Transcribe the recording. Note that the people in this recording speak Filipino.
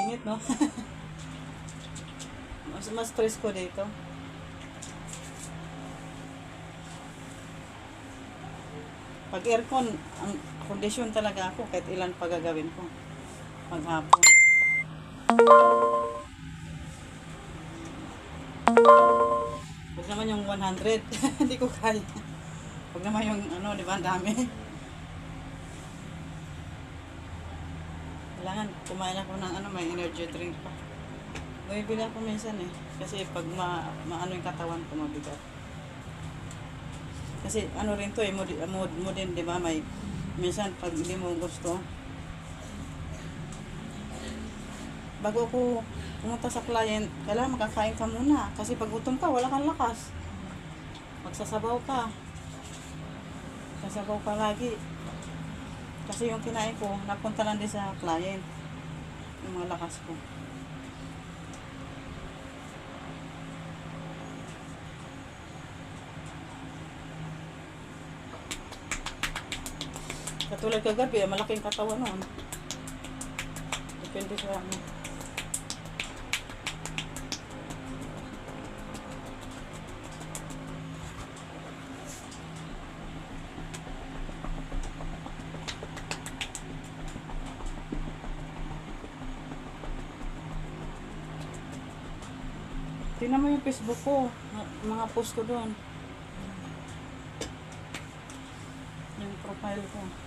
Init, no? mas stress ko dito. Pag aircon, ang kondisyon talaga ako kahit ilan pa gagawin ko. Maghapon. Huwag naman yung 100. Hindi ko kaya. Huwag naman yung ano, di ba, ang dami. Kailangan kumain ako ng ano, may energy drink pa. Bumibili ako minsan eh. Kasi pag maano yung katawan ko, mabigat. Kasi ano rin to eh, mood din, di ba? May, minsan pag hindi mo gusto, bago ako pumunta sa client, kailangan makakain ka muna. Kasi pag gutom ka, wala kang lakas. Magsasabaw ka. Sasabaw ka lagi. Kasi yung kinain ko, napunta lang din sa client. Yung mga lakas ko. Katulad kagabi, malaking katawan noon. Depende sa ano. Tingnan mo yung Facebook ko, mga post ko doon. Yung profile ko.